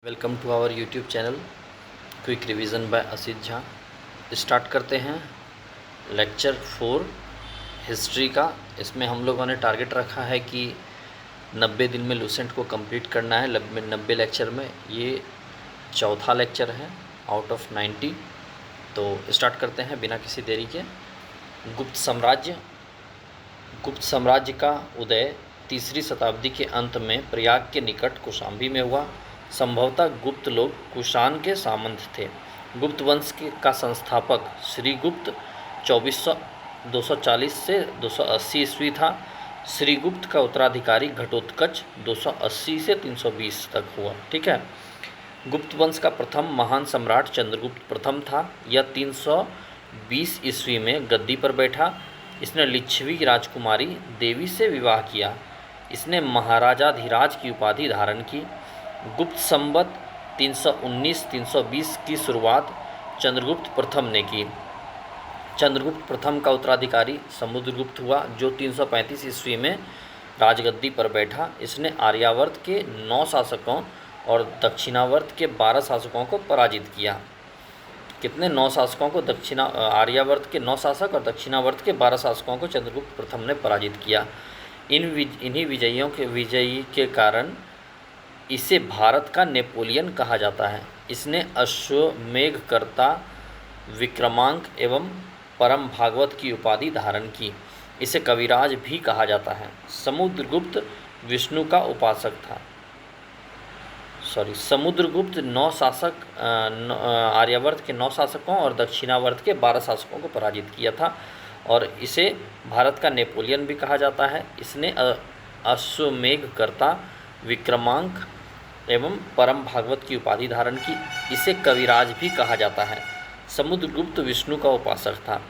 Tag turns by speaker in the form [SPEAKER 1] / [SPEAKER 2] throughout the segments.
[SPEAKER 1] Welcome to our YouTube channel quick revision by Asit Jha. Start करते हैं lecture 4 history का। इसमें हम लोगों ने टारगेट रखा है कि 90 दिन में लूसेंट को कंप्लीट करना है। 90 लेक्चर में ये चौथा लेक्चर है आउट ऑफ 90। तो स्टार्ट करते हैं बिना किसी देरी के। गुप्त साम्राज्य का उदय तीसरी शताब्दी के अंत में प्रयाग के निकट कौशाम्बी में हुआ। संभवतः गुप्त लोग कुषाण के सामंत थे। गुप्त वंश का संस्थापक श्रीगुप्त 240 से 280 ईस्वी था। श्रीगुप्त का उत्तराधिकारी घटोत्कच 280 से 320 तक हुआ। ठीक है। गुप्त वंश का प्रथम महान सम्राट चंद्रगुप्त प्रथम था। यह 320 ईस्वी में गद्दी पर बैठा। इसने लिच्छवी राजकुमारी देवी से विवाह किया। इसने महाराजाधिराज की उपाधि धारण की। गुप्त संवत 319-320 की शुरुआत चंद्रगुप्त प्रथम ने की। चंद्रगुप्त प्रथम का उत्तराधिकारी समुद्रगुप्त हुआ, जो 335 ईस्वी में राजगद्दी पर बैठा। इसने आर्यावर्त के 9 शासकों और दक्षिणावर्त के 12 शासकों को पराजित किया। कितने 9 शासकों को? आर्यावर्त के 9 शासक और दक्षिणावर्त के 12 शासकों को चंद्रगुप्त प्रथम ने पराजित किया। इन्हीं विजयी के कारण इसे भारत का नेपोलियन कहा जाता है। इसने अश्वमेधकर्ता, विक्रमांक एवं परम भागवत की उपाधि धारण की। इसे कविराज भी कहा जाता है। समुद्रगुप्त विष्णु का उपासक था। समुद्रगुप्त 9 शासक आर्यावर्त के 9 शासकों और दक्षिणावर्त के 12 शासकों को पराजित किया था और इसे भारत का नेपोलियन भी कहा जाता है। इसने अश्वमेधकर्ता, विक्रमांक एवं परम भागवत की उपाधि धारण की। इसे कविराज भी कहा जाता है। समुद्रगुप्त विष्णु का उपासक था।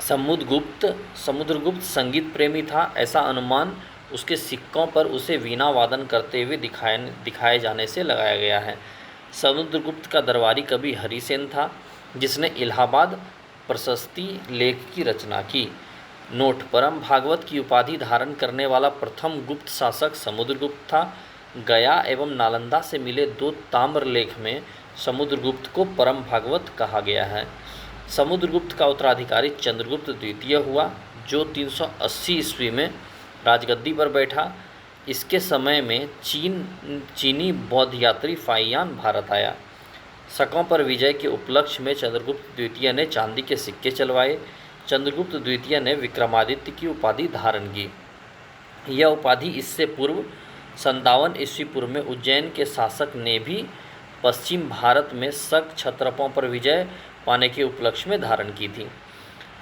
[SPEAKER 1] समुद्रगुप्त संगीत प्रेमी था। ऐसा अनुमान उसके सिक्कों पर उसे वीणा वादन करते हुए दिखाए जाने से लगाया गया है। समुद्रगुप्त का दरबारी कवि हरिसेन था, जिसने इलाहाबाद प्रशस्ति लेख की रचना की। नोट: परम भागवत की उपाधि धारण करने वाला प्रथम गुप्त शासक समुद्रगुप्त था। गया एवं नालंदा से मिले 2 ताम्रलेख में समुद्रगुप्त को परम भागवत कहा गया है। समुद्रगुप्त का उत्तराधिकारी चंद्रगुप्त द्वितीय हुआ, जो 380 ईस्वी में राजगद्दी पर बैठा। इसके समय में चीनी बौद्ध यात्री फाहियान भारत आया। शकों पर विजय के उपलक्ष्य में चंद्रगुप्त द्वितीय ने चांदी के सिक्के चलवाए। चंद्रगुप्त द्वितीय ने विक्रमादित्य की उपाधि धारण की। यह उपाधि इससे पूर्व 57 ईस्वी पूर्व में उज्जैन के शासक ने भी पश्चिम भारत में शक क्षत्रपों पर विजय पाने के उपलक्ष्य में धारण की थी।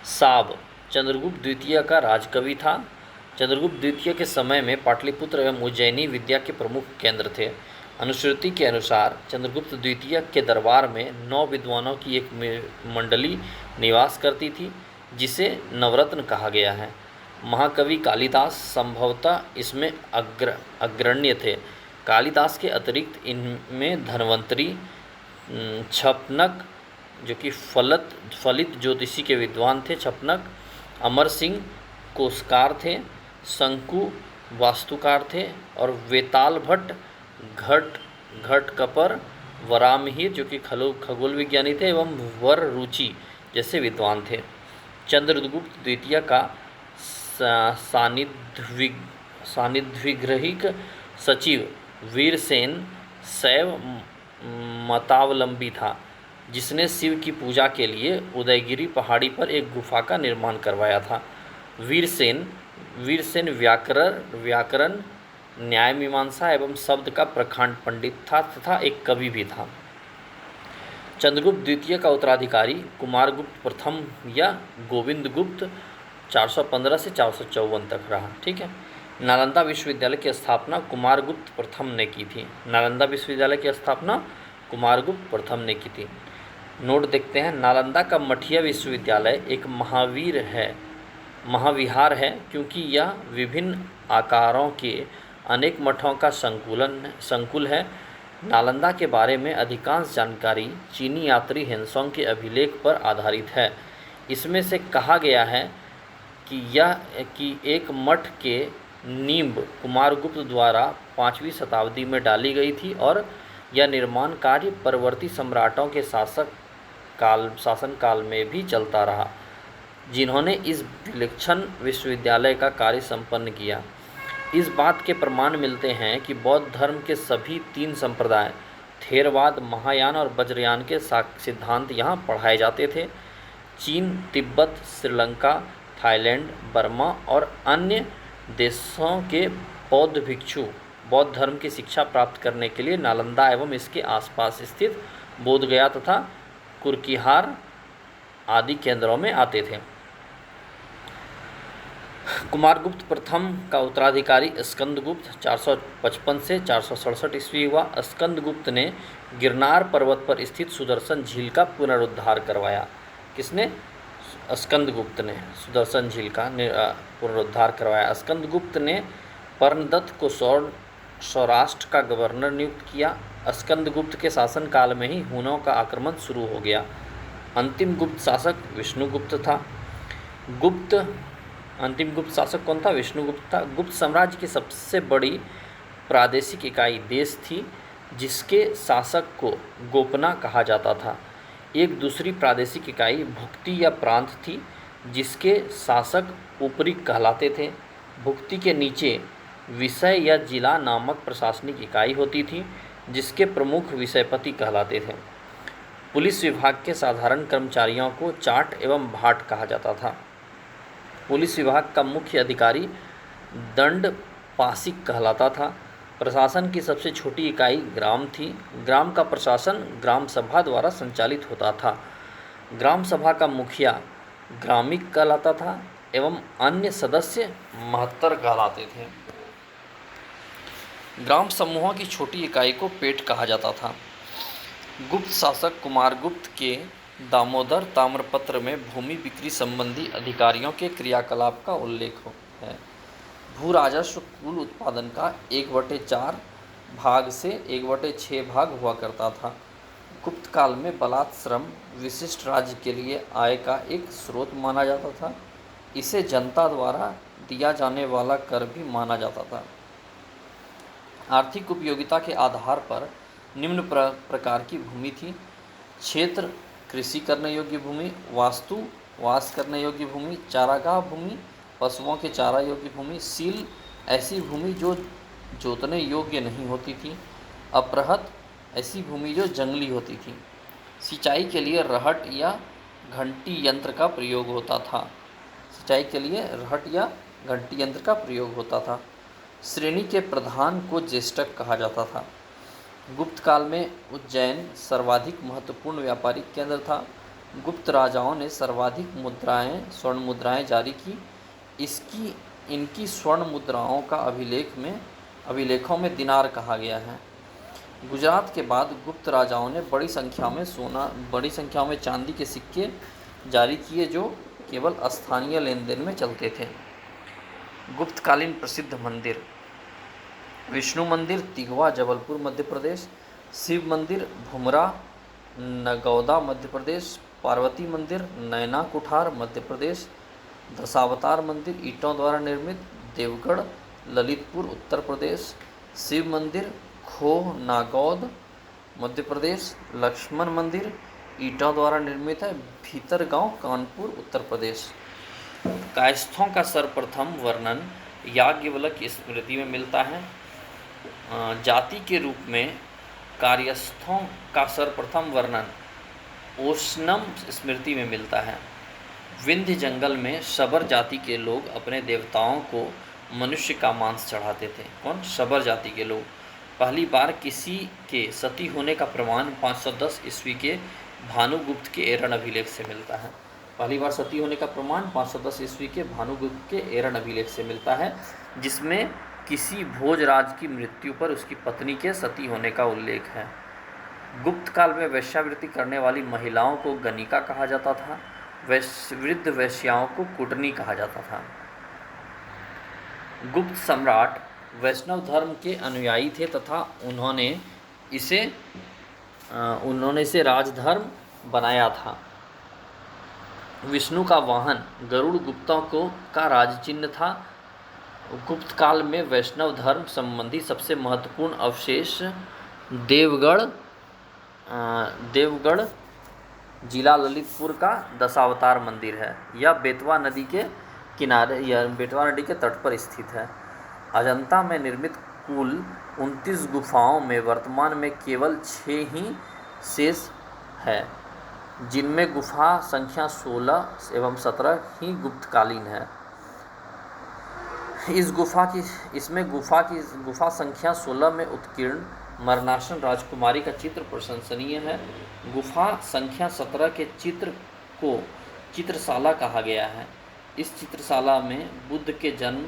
[SPEAKER 1] साब चंद्रगुप्त द्वितीय का राजकवि था। चंद्रगुप्त द्वितीय के समय में पाटलिपुत्र एवं उज्जैनी विद्या के प्रमुख केंद्र थे। अनुश्रुति के अनुसार चंद्रगुप्त द्वितीय के दरबार में 9 विद्वानों की एक मंडली निवास करती थी, जिसे नवरत्न कहा गया है। महाकवि कालिदास संभवतः इसमें अग्रण्य थे। कालिदास के अतिरिक्त इनमें धन्वंतरी, छपनक जो कि फलित ज्योतिषी के विद्वान थे, छपनक, अमर सिंह कोशकार थे, शंकु वास्तुकार थे और वेताल भट्ट, घटकपर, वरामहिर जो कि खगोल विज्ञानी थे एवं वर रुचि जैसे विद्वान थे। चंद्रगुप्त द्वितीय का सानिध्विग्रहिक सचिव वीरसेन शैव मतावलंबी था, जिसने शिव की पूजा के लिए उदयगिरी पहाड़ी पर एक गुफा का निर्माण करवाया था। वीरसेन व्याकरण, न्याय मीमांसा एवं शब्द का प्रखंड पंडित था तथा एक कवि भी था। चंद्रगुप्त द्वितीय का उत्तराधिकारी कुमारगुप्त प्रथम या गोविंदगुप्त 415 से 454 तक रहा। ठीक है। नालंदा विश्वविद्यालय की स्थापना कुमारगुप्त प्रथम ने की थी। नालंदा विश्वविद्यालय की स्थापना कुमारगुप्त प्रथम ने की थी। नोट देखते हैं। नालंदा का मठिया विश्वविद्यालय एक महाविहार है, क्योंकि यह विभिन्न आकारों के अनेक मठों का संकुल है। नालंदा के बारे में अधिकांश जानकारी चीनी यात्री हेनसोंग के अभिलेख पर आधारित है। इसमें से कहा गया है कि एक मठ के नींव कुमारगुप्त द्वारा 5वीं शताब्दी में डाली गई थी और यह निर्माण कार्य परवर्ती सम्राटों के शासन काल में भी चलता रहा, जिन्होंने इस विलक्षण विश्वविद्यालय का कार्य संपन्न किया। इस बात के प्रमाण मिलते हैं कि बौद्ध धर्म के सभी 3 संप्रदाय, थेरवाद, महायान और वज्रयान के सिद्धांत यहाँ पढ़ाए जाते थे। चीन, तिब्बत, श्रीलंका, थाईलैंड, बर्मा और अन्य देशों के बौद्ध भिक्षु बौद्ध धर्म की शिक्षा प्राप्त करने के लिए नालंदा एवं इसके आसपास स्थित बोधगया तथा कुर्किहार आदि केंद्रों में आते थे। कुमारगुप्त प्रथम का उत्तराधिकारी स्कंदगुप्त 455 से 467 ईस्वी हुआ। स्कंदगुप्त ने गिरनार पर्वत पर स्थित सुदर्शन झील का पुनरुद्धार करवाया। किसने? स्कंदगुप्त ने सुदर्शन झील का पुनरुद्धार करवाया। स्कंदगुप्त ने पर्णदत्त को सौराष्ट्र का गवर्नर नियुक्त किया। स्कंदगुप्त के शासनकाल में ही हुनों का आक्रमण शुरू हो गया। अंतिम गुप्त शासक विष्णुगुप्त था। अंतिम गुप्त शासक कौन था? विष्णुगुप्त था। गुप्त साम्राज्य की सबसे बड़ी प्रादेशिक इकाई देश थी, जिसके शासक को गोपना कहा जाता था। एक दूसरी प्रादेशिक इकाई भुक्ति या प्रांत थी, जिसके शासक उपरिक कहलाते थे। भुक्ति के नीचे विषय या जिला नामक प्रशासनिक इकाई होती थी, जिसके प्रमुख विषयपति कहलाते थे। पुलिस विभाग के साधारण कर्मचारियों को चाट एवं भाट कहा जाता था। पुलिस विभाग का मुख्य अधिकारी दंडपाशिक कहलाता था। प्रशासन की सबसे छोटी इकाई ग्राम थी। ग्राम का प्रशासन ग्राम सभा द्वारा संचालित होता था। ग्राम सभा का मुखिया ग्रामिक कहलाता था एवं अन्य सदस्य महत्तर कहलाते थे। ग्राम समूहों की छोटी इकाई को पेट कहा जाता था। गुप्त शासक कुमारगुप्त के दामोदर ताम्रपत्र में भूमि बिक्री संबंधी अधिकारियों के क्रियाकलाप का उल्लेख है। भू राजस्व कुल उत्पादन का 1/4 भाग से 1/6 भाग हुआ करता था। गुप्त काल में बलात् श्रम विशिष्ट राज्य के लिए आय का एक स्रोत माना जाता था। इसे जनता द्वारा दिया जाने वाला कर भी माना जाता था। आर्थिक उपयोगिता के आधार पर निम्न प्रकार की भूमि थी: क्षेत्र कृषि करने योग्य भूमि, वास्तु वास करने योग्य भूमि, चारागाह भूमि, पशुओं के चारा योग्य भूमि, सील ऐसी भूमि जो जोतने योग्य नहीं होती थी, अपरहत ऐसी भूमि जो जंगली होती थी। सिंचाई के लिए रहट या घंटी यंत्र का प्रयोग होता था। सिंचाई के लिए रहट या घंटी यंत्र का प्रयोग होता था। श्रेणी के प्रधान को ज्येष्ठक कहा जाता था। गुप्त काल में उज्जैन सर्वाधिक महत्वपूर्ण व्यापारिक केंद्र था। गुप्त राजाओं ने सर्वाधिक स्वर्ण मुद्राएं जारी की। इनकी स्वर्ण मुद्राओं का अभिलेखों में दिनार कहा गया है। गुजरात के बाद गुप्त राजाओं ने बड़ी संख्या में चांदी के सिक्के जारी किए, जो केवल स्थानीय लेन देन में चलते थे। गुप्तकालीन प्रसिद्ध मंदिर: विष्णु मंदिर, तिगवा, जबलपुर, मध्य प्रदेश। शिव मंदिर, भुमरा, नगौदा, मध्य प्रदेश। पार्वती मंदिर, नैना कुठार, मध्य प्रदेश। दशावतार मंदिर, ईंटों द्वारा निर्मित, देवगढ़, ललितपुर, उत्तर प्रदेश। शिव मंदिर, खोह, नागौद, मध्य प्रदेश। लक्ष्मण मंदिर, ईंटों द्वारा निर्मित है, भीतरगांव, कानपुर, उत्तर प्रदेश। कायस्थों का सर्वप्रथम वर्णन याज्ञवल्क्य की स्मृति में मिलता है। जाति के रूप में कायस्थों का सर्वप्रथम वर्णन ओशनम स्मृति में मिलता है। विंध्य जंगल में शबर जाति के लोग अपने देवताओं को मनुष्य का मांस चढ़ाते थे। कौन? शबर जाति के लोग। पहली बार किसी के सती होने का प्रमाण 510 ईस्वी के भानुगुप्त के एरन अभिलेख से मिलता है। पहली बार सती होने का प्रमाण 510 ईस्वी के भानुगुप्त के एरन अभिलेख से मिलता है, जिसमें किसी भोजराज की मृत्यु पर उसकी पत्नी के सती होने का उल्लेख है। गुप्त काल में वेश्यावृत्ति करने वाली महिलाओं को गणिका कहा जाता था। वृद्ध वेश्याओं को कुटनी कहा जाता था। गुप्त सम्राट वैष्णव धर्म के अनुयायी थे तथा उन्होंने इसे राजधर्म बनाया था। विष्णु का वाहन गरुड़ गुप्तों का राजचिन्ह था। गुप्त काल में वैष्णव धर्म संबंधी सबसे महत्वपूर्ण अवशेष देवगढ़ देवगढ़ जिला ललितपुर का दशावतार मंदिर है। यह बेतवा नदी के किनारे या बेतवा नदी के तट पर स्थित है। अजंता में निर्मित कुल 29 गुफाओं में वर्तमान में केवल 6 ही शेष है, जिनमें गुफा संख्या 16 एवं 17 ही गुप्तकालीन है। इसमें गुफा संख्या 16 में उत्कीर्ण मरणासन राजकुमारी का चित्र प्रशंसनीय है। गुफा संख्या 17 के चित्र को चित्रशाला कहा गया है। इस चित्रशाला में बुद्ध के जन्म,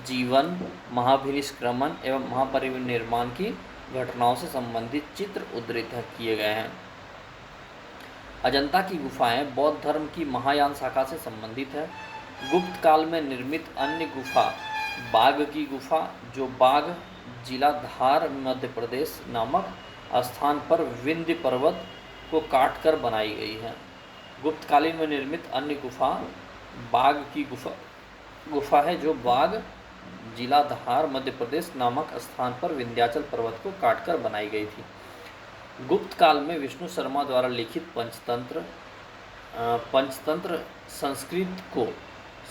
[SPEAKER 1] जीवन, महाभिनिष्क्रमण एवं महापरिनिर्वाण की घटनाओं से संबंधित चित्र उद्धृत किए गए हैं। अजंता की गुफाएं बौद्ध धर्म की महायान शाखा से संबंधित है। गुप्त काल में निर्मित अन्य गुफा बाघ की गुफा, जो बाघ जिला धार मध्य प्रदेश नामक स्थान पर विंध्य पर्वत को काटकर बनाई गई है। गुप्तकालीन में निर्मित अन्य गुफा बाघ की गुफा है, जो बाघ जिला धार मध्य प्रदेश नामक स्थान पर विंध्याचल पर्वत को काटकर बनाई गई थी। गुप्त काल में विष्णु शर्मा द्वारा लिखित पंचतंत्र संस्कृत को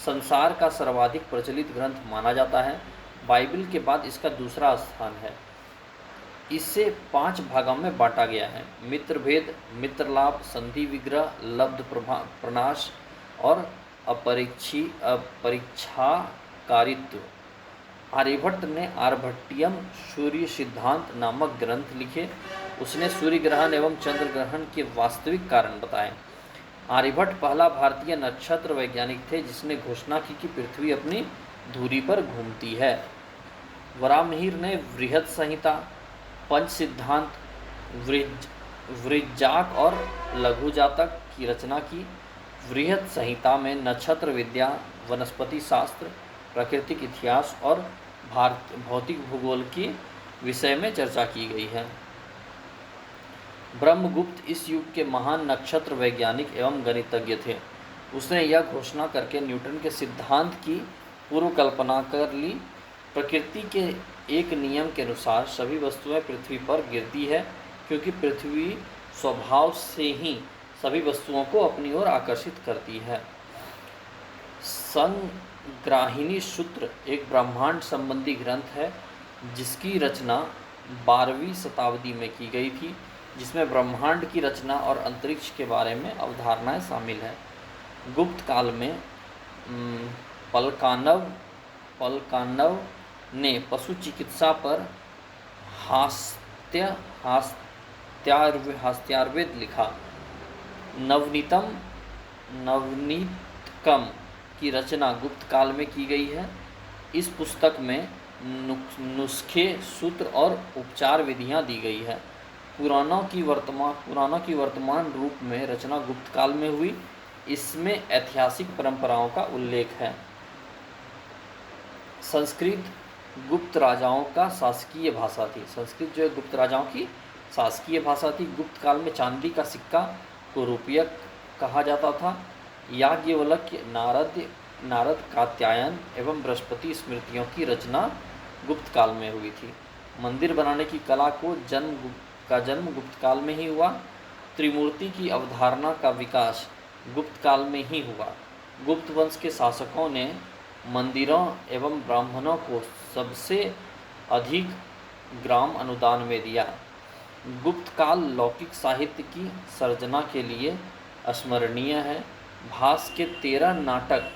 [SPEAKER 1] संसार का सर्वाधिक प्रचलित ग्रंथ माना जाता है। बाइबल के बाद इसका दूसरा स्थान है। इसे 5 भागों में बांटा गया है: मित्रभेद, मित्रलाभ, संधि विग्रह, लब्ध प्रनाश और अपरीक्षाकारित्व। आर्यभट्ट ने आर्यभट्टियम सूर्य सिद्धांत नामक ग्रंथ लिखे। उसने सूर्य ग्रहण एवं चंद्र ग्रहण के वास्तविक कारण बताए। आर्यभट्ट पहला भारतीय नक्षत्र वैज्ञानिक थे जिसने घोषणा की कि पृथ्वी अपनी धुरी पर घूमती है। वराहमिहिर ने बृहद संहिता, पंच सिद्धांत, वृज्जाक और लघु जातक की रचना की। बृहद संहिता में नक्षत्र विद्या, वनस्पति शास्त्र, प्राकृतिक इतिहास और भौतिक भूगोल की विषय में चर्चा की गई है। ब्रह्मगुप्त इस युग के महान नक्षत्र वैज्ञानिक एवं गणितज्ञ थे। उसने यह घोषणा करके न्यूटन के सिद्धांत की पूर्व कल्पना कर ली। प्रकृति के एक नियम के अनुसार सभी वस्तुएं पृथ्वी पर गिरती है, क्योंकि पृथ्वी स्वभाव से ही सभी वस्तुओं को अपनी ओर आकर्षित करती है। संग्राहिणी सूत्र एक ब्रह्मांड संबंधी ग्रंथ है जिसकी रचना 12वीं शताब्दी में की गई थी, जिसमें ब्रह्मांड की रचना और अंतरिक्ष के बारे में अवधारणाएं शामिल हैं। गुप्त काल में पलकानव ने पशु चिकित्सा पर हास्यार्वेद लिखा। नवनीतकम की रचना गुप्त काल में की गई है। इस पुस्तक में नुस्खे, सूत्र और उपचार विधियां दी गई है। पुराणों की वर्तमान रूप में रचना गुप्त काल में हुई। इसमें ऐतिहासिक परंपराओं का उल्लेख है। संस्कृत गुप्त राजाओं का शासकीय भाषा थी। संस्कृत जो है गुप्त राजाओं की शासकीय भाषा थी। गुप्त काल में चांदी का सिक्का को रुपया कहा जाता था। याज्ञवल्क्य, नारद, कात्यायन एवं बृहस्पति स्मृतियों की रचना गुप्त काल में हुई थी। मंदिर बनाने की कला को जन्म गुप्त काल में ही हुआ। त्रिमूर्ति की अवधारणा का विकास गुप्त काल में ही हुआ। गुप्त वंश के शासकों ने मंदिरों एवं ब्राह्मणों को सबसे अधिक ग्राम अनुदान में दिया। गुप्त काल लौकिक साहित्य की सर्जना के लिए स्मरणीय है। भास के 13 नाटक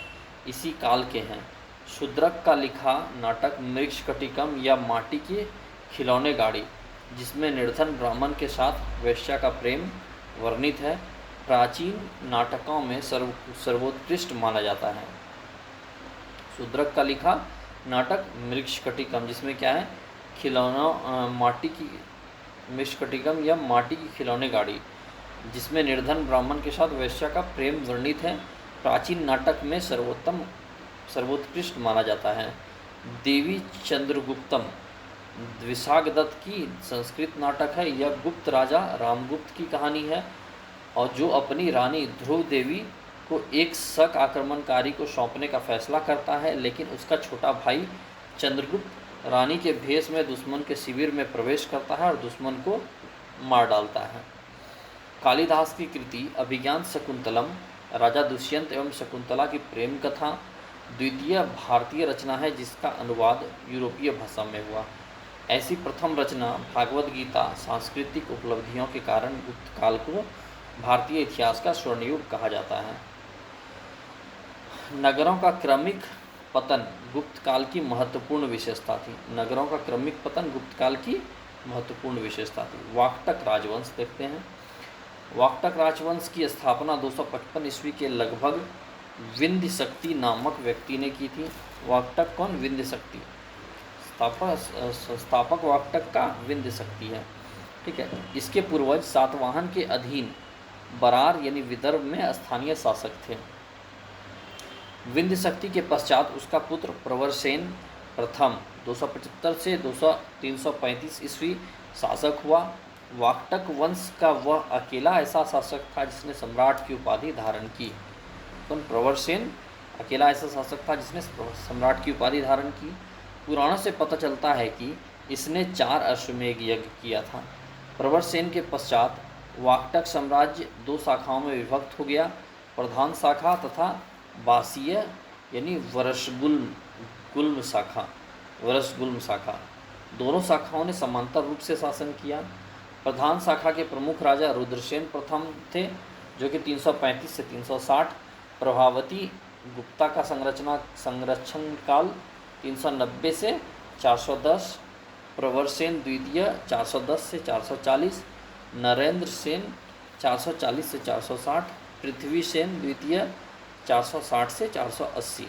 [SPEAKER 1] इसी काल के हैं। शूद्रक का लिखा नाटक मृक्षकटिकम या माटी के खिलौने गाड़ी, जिसमें निर्धन ब्राह्मण के साथ वेश्या का प्रेम वर्णित है, प्राचीन नाटकों में सर्वोत्कृष्ट माना जाता है। शूद्रक का लिखा नाटक मृक्षकटिकम, जिसमें क्या है, मृक्षकटिकम या माटी की खिलौने गाड़ी, जिसमें निर्धन ब्राह्मण के साथ वेश्या का प्रेम वर्णित है, प्राचीन नाटक में सर्वोत्कृष्ट माना जाता है। देवी चंद्रगुप्तम द्विसागदत्त की संस्कृत नाटक है। यह गुप्त राजा रामगुप्त की कहानी है और जो अपनी रानी ध्रुव देवी को एक शक आक्रमणकारी को सौंपने का फैसला करता है, लेकिन उसका छोटा भाई चंद्रगुप्त रानी के भेष में दुश्मन के शिविर में प्रवेश करता है और दुश्मन को मार डालता है। कालिदास की कृति अभिज्ञान शकुंतलम राजा दुष्यंत एवं शकुंतला की प्रेम कथा द्वितीय भारतीय रचना है जिसका अनुवाद यूरोपीय भाषा में हुआ। ऐसी प्रथम रचना भागवत गीता सांस्कृतिक उपलब्धियों के कारण गुप्त काल को भारतीय इतिहास का स्वर्ण युग कहा जाता है। नगरों का क्रमिक पतन गुप्त काल की महत्वपूर्ण विशेषता थी। नगरों का क्रमिक पतन गुप्त काल की महत्वपूर्ण विशेषता थी। वाकटक राजवंश देखते हैं। वाकटक राजवंश की स्थापना 255 ईस्वी के लगभग विंध्य शक्ति नामक व्यक्ति ने की थी। वाकटक कौन? विंध्य शक्ति। संस्थापक वाकटक का विंध्य शक्ति है। ठीक है। इसके पूर्वज सातवाहन के अधीन बरार यानी विदर्भ में स्थानीय शासक थे। विंध्य शक्ति के पश्चात उसका पुत्र प्रवरसेन प्रथम 275 से 335 ईस्वी शासक हुआ। वाकटक वंश का वह अकेला ऐसा शासक था जिसने सम्राट की उपाधि धारण की। कौन? प्रवरसेन अकेला ऐसा शासक था जिसने सम्राट की उपाधि धारण की। पुराणों से पता चलता है कि इसने 4 अश्वमेध यज्ञ किया था। प्रवरसेन के पश्चात वाकटक साम्राज्य 2 शाखाओं में विभक्त हो गया, प्रधान शाखा तथा बासीय यानी वरसगुल्म शाखा। दोनों शाखाओं ने समांतर रूप से शासन किया। प्रधान शाखा के प्रमुख राजा रुद्रसेन प्रथम थे जो कि 335 से 360। प्रभावती गुप्ता का संरक्षण काल 390 से 410। प्रवरसेन द्वितीय 410 से 440। नरेंद्र सेन 440 से 460। पृथ्वीसेन द्वितीय 460 से 480।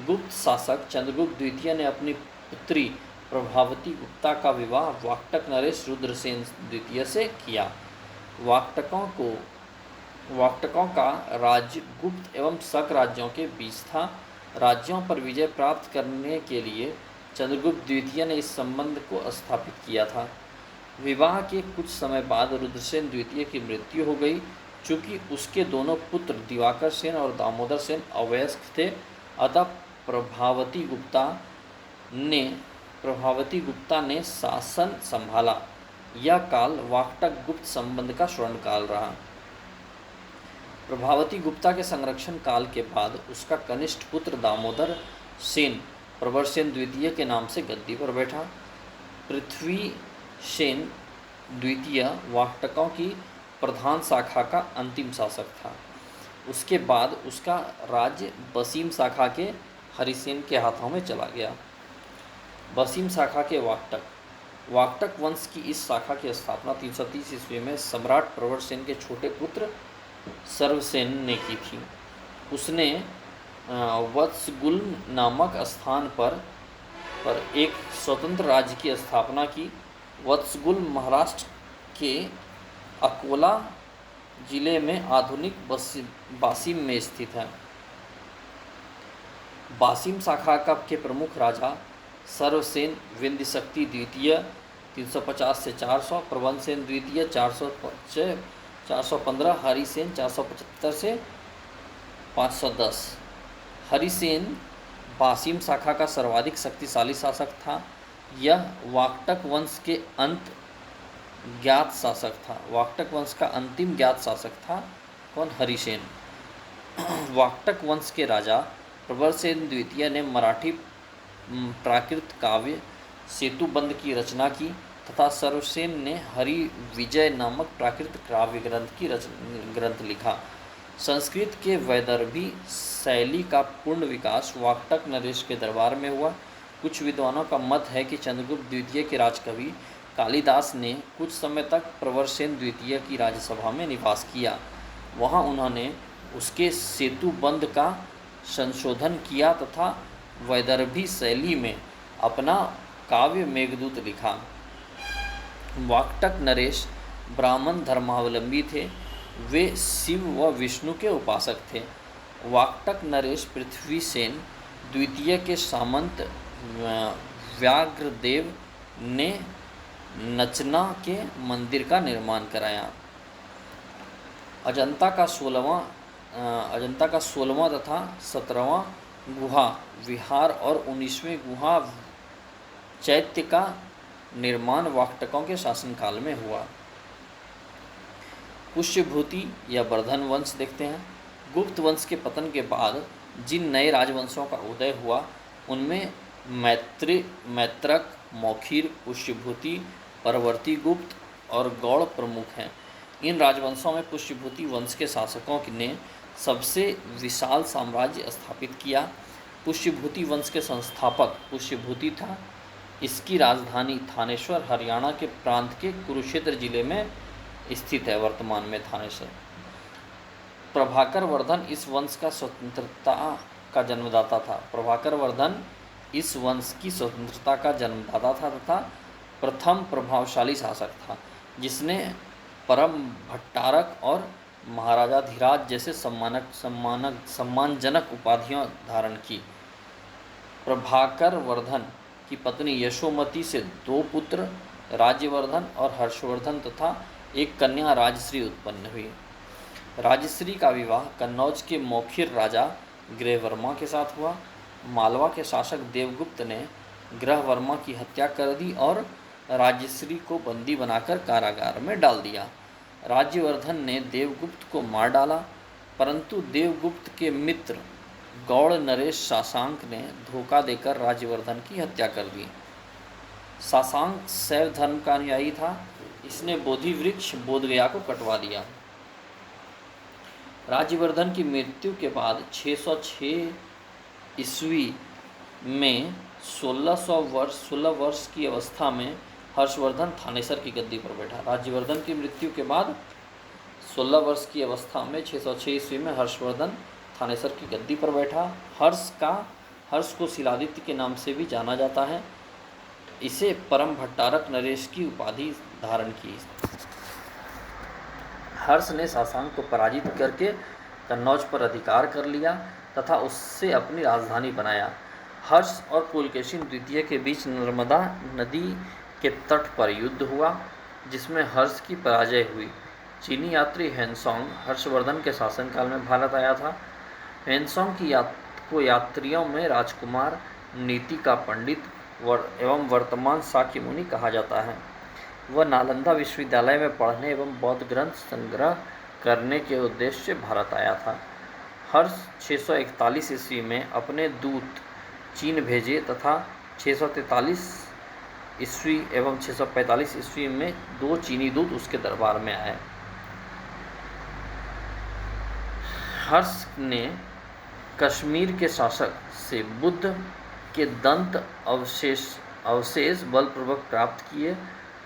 [SPEAKER 1] गुप्त शासक चंद्रगुप्त द्वितीय ने अपनी पुत्री प्रभावती गुप्ता का विवाह वाकटक नरेश रुद्रसेन द्वितीय से किया। वाकटकों का राज्य गुप्त एवं शक राज्यों के बीच था। राज्यों पर विजय प्राप्त करने के लिए चंद्रगुप्त द्वितीय ने इस संबंध को स्थापित किया था। विवाह के कुछ समय बाद रुद्रसेन द्वितीय की मृत्यु हो गई। चूँकि उसके दोनों पुत्र दिवाकर सेन और दामोदर सेन अवयस्क थे, अतः प्रभावती गुप्ता ने शासन संभाला। यह काल वाकटक गुप्त संबंध का स्वर्ण काल रहा। प्रभावती गुप्ता के संरक्षण काल के बाद उसका कनिष्ठ पुत्र दामोदर सेन प्रवरसेन द्वितीय के नाम से गद्दी पर बैठा। पृथ्वीसेन द्वितीय वाकटकों की प्रधान शाखा का अंतिम शासक था। उसके बाद उसका राज्य बसीम शाखा के हरिसेन के हाथों में चला गया। बसीम शाखा के वाकटक वंश की इस शाखा की स्थापना 330 ईस्वी में सम्राट प्रवरसेन के छोटे पुत्र सर्वसेन ने की थी। उसने वत्सगुल्म नामक स्थान पर एक स्वतंत्र राज्य की स्थापना की। वत्सगुल्म महाराष्ट्र के अकोला जिले में आधुनिक बासिम में स्थित है। बासिम शाखा के प्रमुख राजा सर्वसेन विंध्य शक्ति द्वितीय 350 से 400, प्रवरसेन द्वितीय 415, हरिसेन 475 से 510। हरिसेन बासिम शाखा का सर्वाधिक शक्तिशाली शासक था। यह वाकटक वंश के ज्ञात शासक था। वाकटक वंश का अंतिम ज्ञात शासक था। कौन? हरिसेन। वाकटक वंश के राजा प्रवरसेन द्वितीय ने मराठी प्राकृत काव्य सेतुबंध की रचना की तथा सर्वसेन ने हरि विजय नामक प्राकृत काव्य ग्रंथ लिखा। संस्कृत के वैदर्भी शैली का पूर्ण विकास वाकटक नरेश के दरबार में हुआ। कुछ विद्वानों का मत है कि चंद्रगुप्त द्वितीय के राजकवि कालिदास ने कुछ समय तक प्रवरसेन द्वितीय की राज्यसभा में निवास किया। वहां उन्होंने उसके सेतुबंध का संशोधन किया तथा वैदर्भी शैली में अपना काव्य मेघदूत लिखा। वाकटक नरेश ब्राह्मण धर्मावलंबी थे। वे शिव व विष्णु के उपासक थे। वाकटक नरेश पृथ्वीसेन द्वितीय के सामंत व्याघ्रदेव ने नचना के मंदिर का निर्माण कराया। अजंता का 16वां तथा 17वां गुहा विहार और 19वें गुहा चैत्य का निर्माण वाक्टकों के शासनकाल में हुआ। पुष्यभूति या वर्धन वंश देखते हैं। गुप्त वंश के पतन के बाद जिन नए राजवंशों का उदय हुआ उनमें मैत्रक, मौखिर, पुष्यभूति, परवर्ती गुप्त और गौड़ प्रमुख हैं। इन राजवंशों में पुष्यभूति वंश के शासकों ने सबसे विशाल साम्राज्य स्थापित किया। पुष्यभूति वंश के संस्थापक पुष्यभूति था। इसकी राजधानी थानेश्वर हरियाणा के प्रांत के कुरुक्षेत्र जिले में स्थित है, वर्तमान में थानेश्वर। प्रभाकर वर्धन इस वंश का स्वतंत्रता का जन्मदाता था। प्रभाकर वर्धन इस वंश की स्वतंत्रता का जन्मदाता था तथा प्रथम प्रभावशाली शासक था जिसने परम भट्टारक और महाराजाधिराज जैसे सम्मानजनक उपाधियां धारण की। प्रभाकर वर्धन की पत्नी यशोमती से 2 पुत्र राज्यवर्धन और हर्षवर्धन तथा एक कन्या राजश्री उत्पन्न हुई। राजश्री का विवाह कन्नौज के मौखिर राजा गृहवर्मा के साथ हुआ। मालवा के शासक देवगुप्त ने गृहवर्मा की हत्या कर दी और राजश्री को बंदी बनाकर कारागार में डाल दिया। राज्यवर्धन ने देवगुप्त को मार डाला, परंतु देवगुप्त के मित्र गौड़ नरेश सासांक ने धोखा देकर राज्यवर्धन की हत्या कर दी। सासांक शैव धर्म का अनुयायी था। इसने बोधि वृक्ष बोधगया को कटवा दिया। राज्यवर्धन की मृत्यु के बाद 606 ईस्वी में 16 वर्ष की अवस्था में हर्षवर्धन थानेसर की गद्दी पर बैठा। राज्यवर्धन की मृत्यु के बाद 16 वर्ष की अवस्था में 606 ईस्वी में हर्षवर्धन थानेसर की गद्दी पर बैठा। हर्ष को शिलादित्य के नाम से भी जाना जाता है। इसे परम भट्टारक नरेश की उपाधि धारण की। हर्ष ने सासांक को पराजित करके कन्नौज पर अधिकार कर लिया तथा उससे अपनी राजधानी बनाया। हर्ष और पुलकेशिन द्वितीय के बीच नर्मदा नदी के तट पर युद्ध हुआ जिसमें हर्ष की पराजय हुई। चीनी यात्री हेनसोंग हर्षवर्धन के शासनकाल में भारत आया था। हेनसोंग को यात्रियों में राजकुमार, नीति का पंडित एवं वर्तमान शाक्य मुनि कहा जाता है। वह नालंदा विश्वविद्यालय में पढ़ने एवं बौद्ध ग्रंथ संग्रह करने के उद्देश्य से भारत आया था। हर्ष 641 ईस्वी में अपने दूत चीन भेजे तथा 643 ईस्वी एवं 645 ईस्वी में 2 चीनी दूत उसके दरबार में आए। हर्ष ने कश्मीर के शासक से बुद्ध के दंत अवशेष बलपूर्वक प्राप्त किए।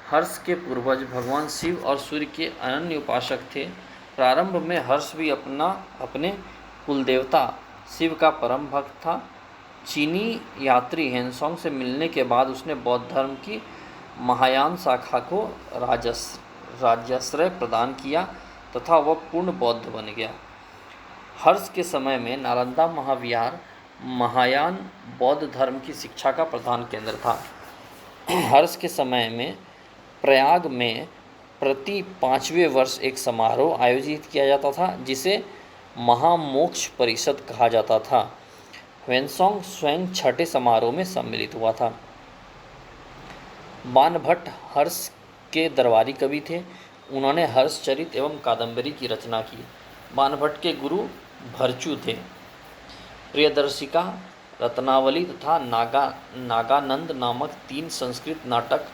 [SPEAKER 1] हर्ष के पूर्वज भगवान शिव और सूर्य के अनन्य उपासक थे। प्रारंभ में हर्ष भी अपने कुलदेवता शिव का परम भक्त था। चीनी यात्री हेनसोंग से मिलने के बाद उसने बौद्ध धर्म की महायान शाखा को राज्याश्रय प्रदान तथा तथा वह पूर्ण बौद्ध बन गया। हर्ष के समय में नालंदा महाविहार महायान बौद्ध धर्म की शिक्षा का प्रधान केंद्र था। हर्ष के समय में प्रयाग में प्रति 5वें वर्ष एक समारोह आयोजित किया जाता था जिसे महामोक्ष परिषद कहा जाता था। हेनसोंग स्वयं 6ठे समारोह में सम्मिलित हुआ था। बाणभट्ट हर्ष के दरबारी कवि थे। उन्होंने हर्षचरित एवं कादंबरी की रचना की। बाणभट्ट के गुरु भरचू थे। प्रियदर्शिका, रत्नावली तथा नागानंद नामक 3 संस्कृत नाटक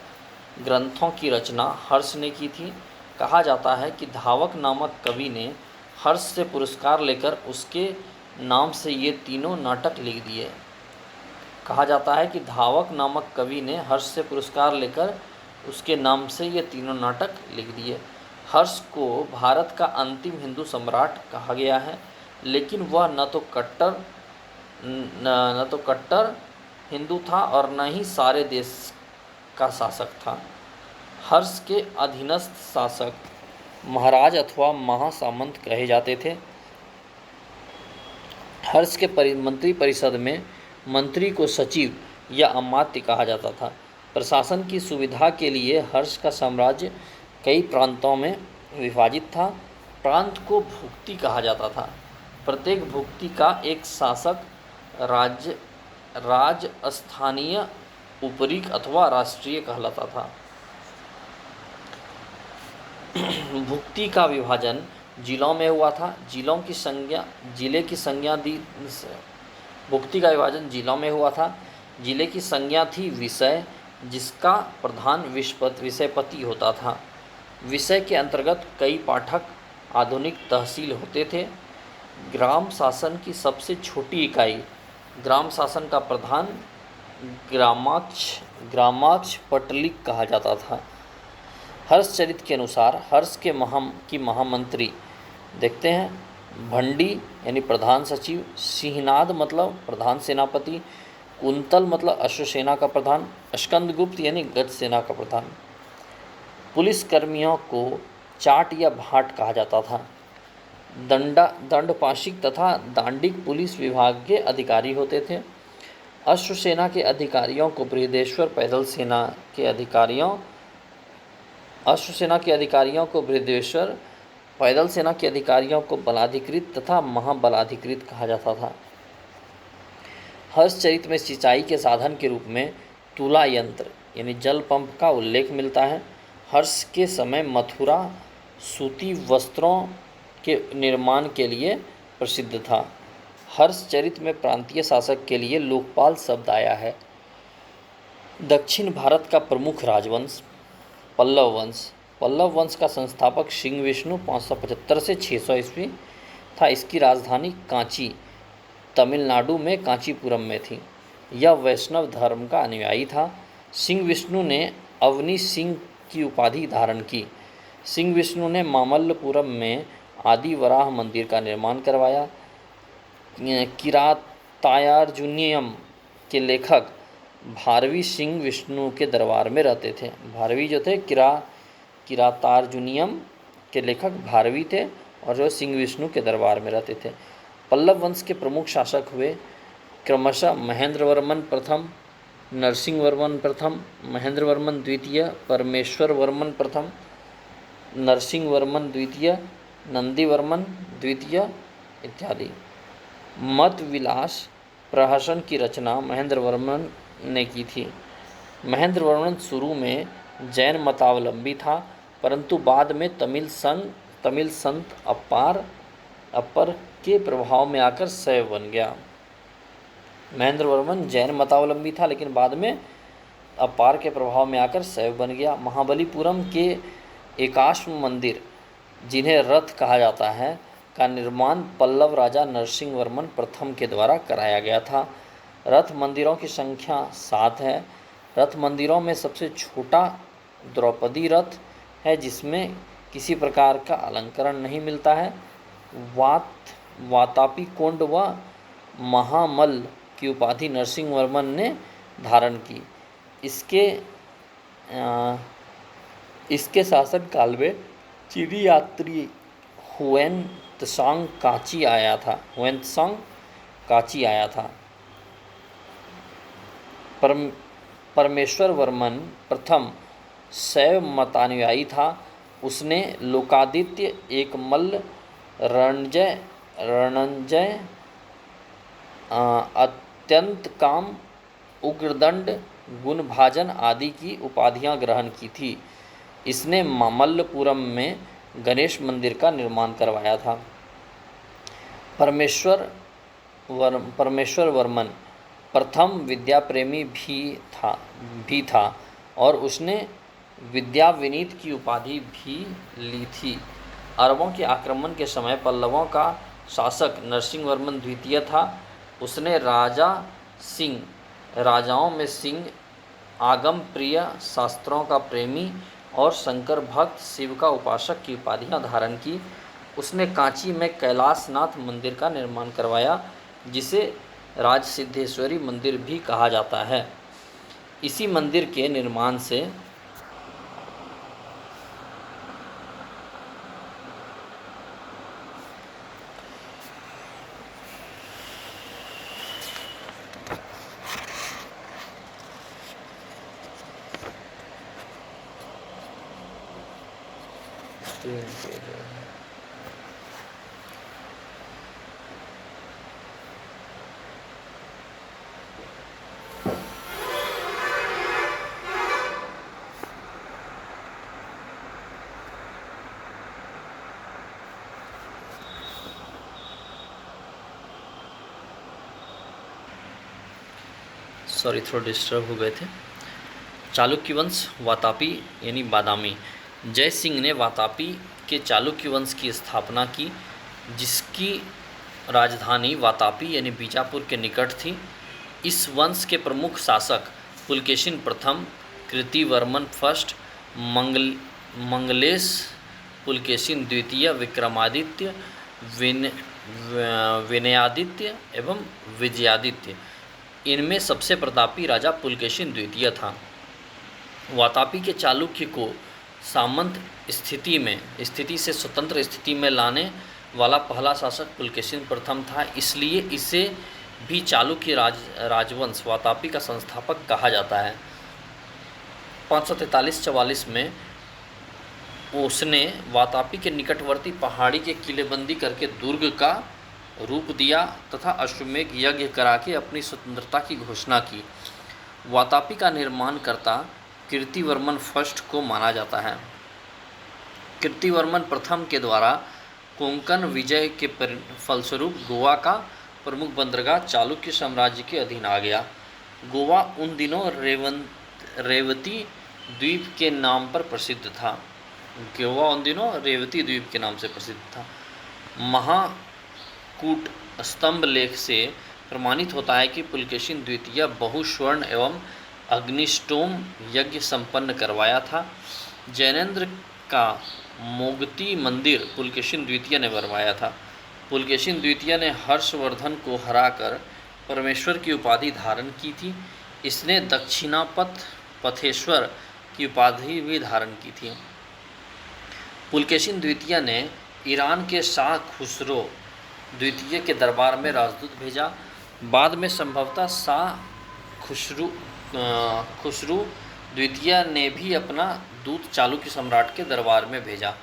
[SPEAKER 1] ग्रंथों की रचना हर्ष ने की थी। कहा जाता है कि धावक नामक कवि ने हर्ष से पुरस्कार लेकर उसके नाम से ये तीनों नाटक लिख दिए। कहा जाता है कि धावक नामक कवि ने हर्ष से पुरस्कार लेकर उसके नाम से ये तीनों नाटक लिख दिए। हर्ष को भारत का अंतिम हिंदू सम्राट कहा गया है, लेकिन वह न तो कट्टर हिंदू था और न ही सारे देश का शासक था। हर्ष के अधीनस्थ शासक महाराज अथवा महासामंत कहे जाते थे। हर्ष के मंत्री परिषद में मंत्री को सचिव या अमात्य कहा जाता था। प्रशासन की सुविधा के लिए हर्ष का साम्राज्य कई प्रांतों में विभाजित था। प्रांत को भुक्ति कहा जाता था। प्रत्येक भुक्ति का एक शासक राजस्थानीय उपरीक अथवा राष्ट्रीय कहलाता था। भुक्ति का विभाजन जिलों में हुआ था। जिले की संज्ञा दी भुक्ति का विभाजन जिलों में हुआ था। जिले की संज्ञा थी विषय, जिसका प्रधान विषयपति होता था। विषय के अंतर्गत कई पाठक आधुनिक तहसील होते थे। ग्राम शासन की सबसे छोटी इकाई ग्राम शासन का प्रधान ग्रामाक्ष पटलिक कहा जाता था। हर्षचरित के अनुसार हर्ष की महामंत्री देखते हैं भंडी यानी प्रधान सचिव, सिंहनाद मतलब प्रधान सेनापति, कुंतल मतलब अश्वसेना का प्रधान, स्कंदगुप्त यानी गज सेना का प्रधान। पुलिस कर्मियों को चाट या भाट कहा जाता था। दंडपाशिक तथा दांडिक पुलिस विभाग के अधिकारी होते थे। अश्वसेना के अधिकारियों को बृहदेश्वर, पैदल सेना के अधिकारियों को बलाधिकृत तथा महाबलाधिकृत कहा जाता था। हर्षचरित में सिंचाई के साधन के रूप में तुला यंत्र यानी जल पंप का उल्लेख मिलता है। हर्ष के समय मथुरा सूती वस्त्रों के निर्माण के लिए प्रसिद्ध था। हर्षचरित में प्रांतीय शासक के लिए लोकपाल शब्द आया है। दक्षिण भारत का प्रमुख राजवंश पल्लव वंश का संस्थापक सिंह विष्णु 575 से 600 ईस्वी था। इसकी राजधानी कांची तमिलनाडु में कांचीपुरम में थी। यह वैष्णव धर्म का अनुयायी था। सिंह विष्णु ने अवनी सिंह की उपाधि धारण की। सिंह विष्णु ने मामल्लपुरम में आदि वराह मंदिर का निर्माण करवाया। किरातार्जुनीयम के लेखक भारवी सिंह विष्णु के दरबार में रहते थे। भारवी जो थे किरातार्जुनीयम के लेखक भारवी थे और जो सिंह विष्णु के दरबार में रहते थे। पल्लव वंश के प्रमुख शासक हुए क्रमशः महेंद्रवर्मन प्रथम, नरसिंहवर्मन प्रथम, महेंद्रवर्मन द्वितीय, परमेश्वरवर्मन प्रथम, नरसिंहवर्मन द्वितीय, नंदीवर्मन द्वितीय इत्यादि। मत विलास प्रहसन की रचना महेंद्रवर्मन ने की थी। महेंद्रवर्मन शुरू में जैन मतावलंबी था, परंतु बाद में तमिल संत अपर के प्रभाव में आकर शैव बन गया। महेंद्रवर्मन जैन मतावलंबी था, लेकिन बाद में अपार के प्रभाव में आकर शैव बन गया। महाबलीपुरम के एकाश्म मंदिर, जिन्हें रथ कहा जाता है, का निर्माण पल्लव राजा नरसिंहवर्मन प्रथम के द्वारा कराया गया था। रथ मंदिरों की संख्या 7 है। रथ मंदिरों में सबसे छोटा द्रौपदी रथ है, जिसमें किसी प्रकार का अलंकरण नहीं मिलता है। वातापी कोंड व महामल्ल की उपाधि नरसिंहवर्मन ने धारण की। इसके शासन काल में चीनी यात्री हुएनत्सांग काची आया था। परमेश्वरवर्मन प्रथम शैव मतानुयायी था। उसने लोकादित्य, एकमल्ल, रणंजय, अत्यंतकाम, उग्रदंड, गुणभाजन आदि की उपाधियां ग्रहण की थी। इसने मामल्लपुरम में गणेश मंदिर का निर्माण करवाया था। परमेश्वरवर्मन प्रथम विद्या प्रेमी भी था और उसने विद्या विनीत की उपाधि भी ली थी। अरबों के आक्रमण के समय पल्लवों का शासक नरसिंहवर्मन द्वितीय था। उसने राजाओं में सिंह, आगम प्रिय, शास्त्रों का प्रेमी और शंकर भक्त, शिव का उपासक की उपाधियां धारण की। उसने कांची में कैलाशनाथ मंदिर का निर्माण करवाया, जिसे राजसिद्धेश्वरी मंदिर भी कहा जाता है। इसी मंदिर के निर्माण से सॉरी थोड़ा डिस्टर्ब हो गए थे। चालुक्य वंश वातापी यानी बादामी। जय सिंह ने वातापी के चालुक्य वंश की स्थापना की, जिसकी राजधानी वातापी यानी बीजापुर के निकट थी। इस वंश के प्रमुख शासक पुलकेशिन प्रथम, कृतिवर्मन फर्स्ट, मंगलेश पुलकेशिन द्वितीय, विक्रमादित्य, विनयादित्य एवं विजयादित्य। इनमें सबसे प्रतापी राजा पुलकेशिन द्वितीय था। वातापी के चालुक्य को सामंत स्थिति से स्वतंत्र स्थिति में लाने वाला पहला शासक पुलकेशिन प्रथम था, इसलिए इसे भी चालुक्य राजवंश वातापी का संस्थापक कहा जाता है। 543-44 में उसने वातापी के निकटवर्ती पहाड़ी के किलेबंदी करके दुर्ग का रूप दिया तथा अश्वमेघ यज्ञ करा के अपनी स्वतंत्रता की घोषणा की। वातापी का निर्माणकर्ता कृतिवर्मन फर्स्ट को माना जाता है। कृतिवर्मन प्रथम के द्वारा कोंकण विजय के फलस्वरूप गोवा का प्रमुख बंदरगाह चालुक्य साम्राज्य के अधीन आ गया। गोवा उन दिनों रेवती द्वीप के नाम पर प्रसिद्ध था। गोवा उन दिनों रेवती द्वीप के नाम से प्रसिद्ध था। महाकूट स्तंभ लेख से प्रमाणित होता है कि पुलकेशिन द्वितीय बहुस्वर्ण एवं अग्निष्टोम यज्ञ संपन्न करवाया था। जैनेन्द्र का मोगती मंदिर पुलकेशिन द्वितीय ने बनवाया था। पुलकेशिन द्वितीय ने हर्षवर्धन को हराकर परमेश्वर की उपाधि धारण की थी। इसने पथेश्वर की उपाधि भी धारण की थी। पुलकेशिन द्वितीय ने ईरान के शाह खुसरो द्वितीय के दरबार में राजदूत भेजा। बाद में संभवतः शाह खुसरू द्वितीय ने भी अपना दूत चालुक्य सम्राट के दरबार में भेजा।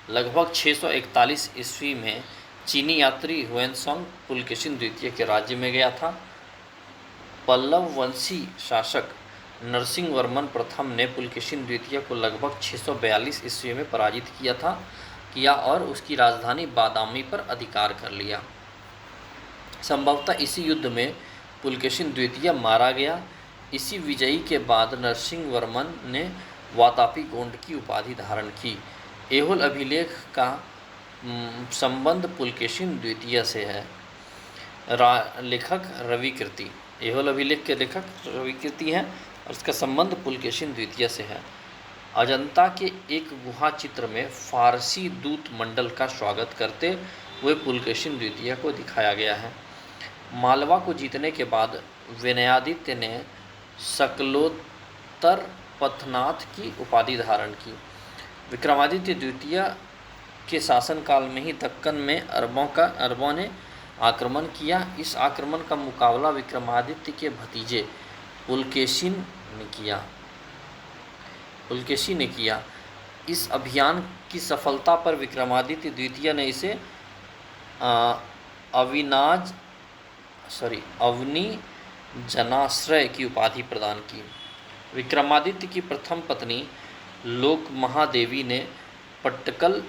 [SPEAKER 1] लगभग 641 ईस्वी में चीनी यात्री हुएनसोंग पुलकेशिन द्वितीय के राज्य में गया था। पल्लव वंशी शासक नरसिंह वर्मन प्रथम ने पुलकेशिन द्वितीय को लगभग 642 ईस्वी में पराजित किया और उसकी राजधानी बादामी पर अधिकार कर लिया। संभवतः इसी युद्ध में पुलकेशिन द्वितीय मारा गया। इसी विजयी के बाद नरसिंह वर्मन ने वातापी गोंड की उपाधि धारण की। ऐहोल अभिलेख का संबंध पुलकेशिन द्वितीय से है। लेखक रविकीर्ति, ऐहोल अभिलेख के लेखक रविकीर्ति हैं और इसका संबंध पुलकेशिन द्वितीय से है। अजंता के एक गुहा चित्र में फारसी दूत मंडल का स्वागत करते हुए पुलकेशिन द्वितीय को दिखाया गया है। मालवा को जीतने के बाद विनयादित्य ने सकलोत्तर पथनाथ की उपाधि धारण की। विक्रमादित्य द्वितीय के शासनकाल में ही दक्कन में अरबों ने आक्रमण किया। इस आक्रमण का मुकाबला विक्रमादित्य के भतीजे पुलकेशिन ने किया। इस अभियान की सफलता पर विक्रमादित्य द्वितीय ने इसे अवनी जनाश्रय की उपाधि प्रदान की। विक्रमादित्य की प्रथम पत्नी लोक महादेवी ने पट्टदकल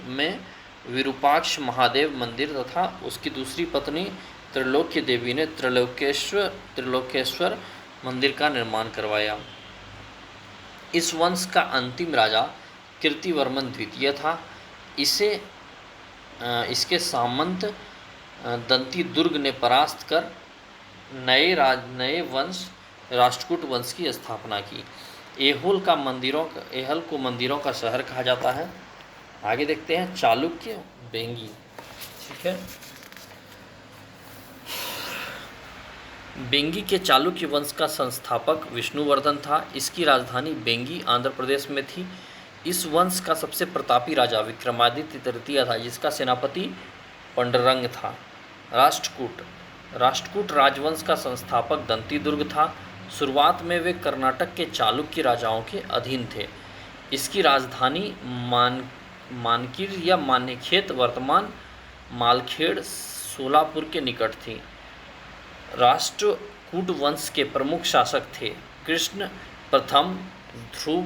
[SPEAKER 1] में विरूपाक्ष महादेव मंदिर तथा उसकी दूसरी पत्नी त्रिलोक्य देवी ने त्रिलोकेश्वर मंदिर का निर्माण करवाया। इस वंश का अंतिम राजा कीर्तिवर्मन द्वितीय था। इसके सामंत दंती दुर्ग ने परास्त कर नए वंश राष्ट्रकूट वंश की स्थापना की। ऐहोल को मंदिरों का शहर कहा जाता है। आगे देखते हैं चालुक्य बेंगी। ठीक है, बेंगी के चालुक्य वंश का संस्थापक विष्णुवर्धन था। इसकी राजधानी बेंगी आंध्र प्रदेश में थी। इस वंश का सबसे प्रतापी राजा विक्रमादित्य तृतीय था, जिसका सेनापति पंडरंग था। राष्ट्रकूट राजवंश का संस्थापक दंती दुर्ग था। शुरुआत में वे कर्नाटक के चालुक्य राजाओं के अधीन थे। इसकी राजधानी मानकिर या मान्यखेत वर्तमान मालखेड़ सोलापुर के निकट थी। राष्ट्रकूट वंश के प्रमुख शासक थे कृष्ण प्रथम, ध्रुव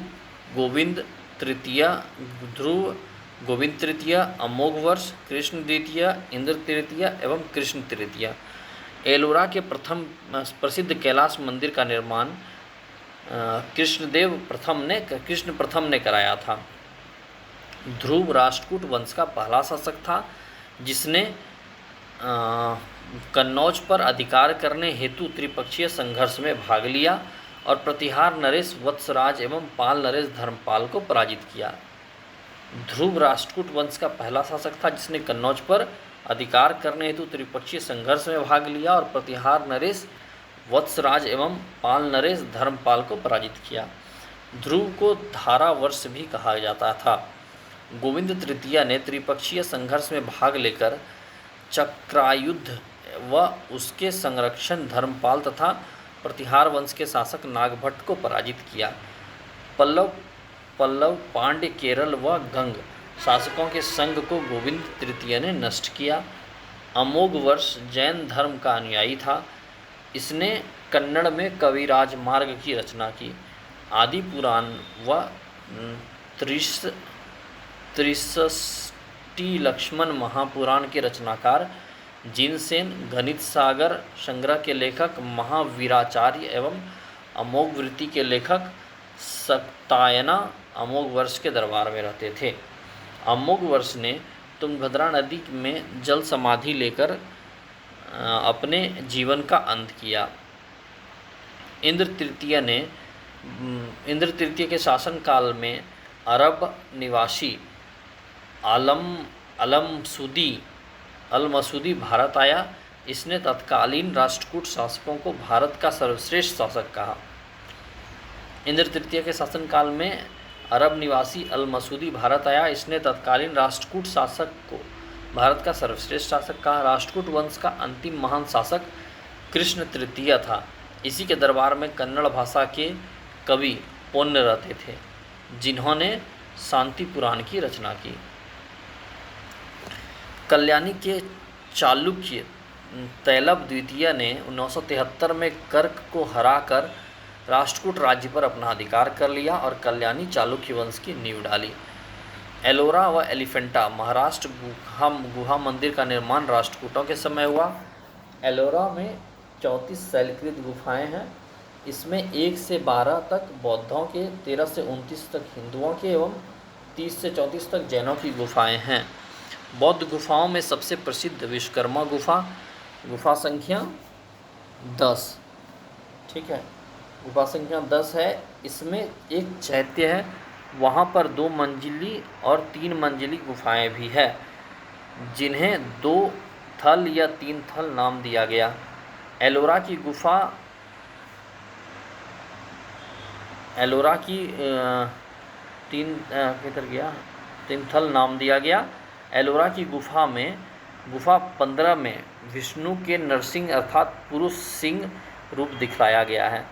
[SPEAKER 1] गोविंद तृतीय, अमोघ वर्ष, कृष्ण द्वितीय, इंद्र तृतीय एवं कृष्ण तृतीय। एलोरा के प्रथम प्रसिद्ध कैलाश मंदिर का निर्माण कृष्ण प्रथम ने कराया था। ध्रुव राष्ट्रकूट वंश का पहला शासक था जिसने कन्नौज पर अधिकार करने हेतु त्रिपक्षीय संघर्ष में भाग लिया और प्रतिहार नरेश वत्सराज एवं पाल नरेश धर्मपाल को पराजित किया। ध्रुव राष्ट्रकूट वंश का पहला शासक था जिसने कन्नौज पर अधिकार करने हेतु त्रिपक्षीय संघर्ष में भाग लिया और प्रतिहार नरेश वत्सराज एवं पाल नरेश धर्मपाल को पराजित किया। ध्रुव को धारा वर्ष भी कहा जाता था। गोविंद तृतीय ने त्रिपक्षीय संघर्ष में भाग लेकर चक्रायुद्ध व उसके संरक्षण धर्मपाल तथा प्रतिहार वंश के शासक नागभट्ट को पराजित किया। पल्लव पांड्य केरल व गंग शासकों के संघ को गोविंद तृतीय ने नष्ट किया। अमोघ वर्ष जैन धर्म का अनुयायी था। इसने कन्नड़ में कविराज मार्ग की रचना की। आदि पुराण व त्रिषष्टि लक्ष्मण महापुराण के रचनाकार जिनसेन, गणित सागर संग्रह के लेखक महावीराचार्य एवं अमोघ वृत्ति के लेखक सक्तायना अमोघ वर्ष के दरबार में रहते थे। अमोघ वर्ष ने तुंगभद्रा नदी में जल समाधि लेकर अपने जीवन का अंत किया। इंद्र तृतीय के शासनकाल में अरब निवासी अल-मसूदी भारत आया। इसने तत्कालीन राष्ट्रकूट शासकों को भारत का सर्वश्रेष्ठ शासक कहा। इंद्र तृतीय के शासनकाल में अरब निवासी अल-मसूदी भारत आया। इसने तत्कालीन राष्ट्रकूट शासक को भारत का सर्वश्रेष्ठ शासक कहा। राष्ट्रकूट वंश का अंतिम महान शासक कृष्ण तृतीय था। इसी के दरबार में कन्नड़ भाषा के कवि पोन्य रहते थे जिन्होंने शांति पुराण की रचना की। कल्याणी के चालुक्य तैलब द्वितीय ने 973 में कर्क को हराकर राष्ट्रकूट राज्य पर अपना अधिकार कर लिया और कल्याणी चालुक्य वंश की नींव डाली। एलोरा व एलिफेंटा महाराष्ट्र गुहा मंदिर का निर्माण राष्ट्रकूटों के समय हुआ। एलोरा में 34 शैलकृत गुफाएं हैं। इसमें 1 से 12 तक बौद्धों के, 13 से 29 तक हिंदुओं के एवं 30 से 34 तक जैनों की गुफाएं हैं। बौद्ध गुफाओं में सबसे प्रसिद्ध विश्वकर्मा गुफा संख्या 10, ठीक है, गुफा संख्या 10 है। इसमें एक चैत्य है, वहाँ पर 2 मंजिली और 3 मंजिली गुफाएं भी है जिन्हें 2 थल या 3 थल नाम दिया गया। एलोरा की 3 थल नाम दिया गया। एलोरा की गुफा 15 में विष्णु के नरसिंह अर्थात पुरुष सिंह रूप दिखलाया गया है।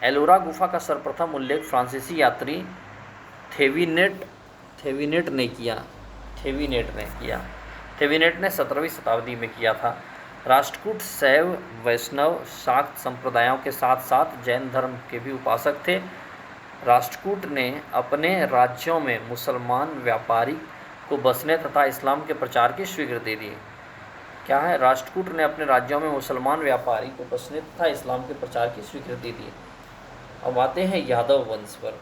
[SPEAKER 1] एलोरा गुफा का सर्वप्रथम उल्लेख फ्रांसीसी यात्री थेविनेट ने किया। थेविनेट ने 17वीं शताब्दी में किया था। राष्ट्रकूट शैव, वैष्णव, शाक्त संप्रदायों के साथ साथ जैन धर्म के भी उपासक थे। राष्ट्रकूट ने अपने राज्यों में मुसलमान व्यापारी को बसने तथा इस्लाम के प्रचार की स्वीकृति दी। क्या है? राष्ट्रकूट ने अपने राज्यों में मुसलमान व्यापारी को बसने तथा इस्लाम के प्रचार की स्वीकृति दी। अब आते हैं यादव वंश पर।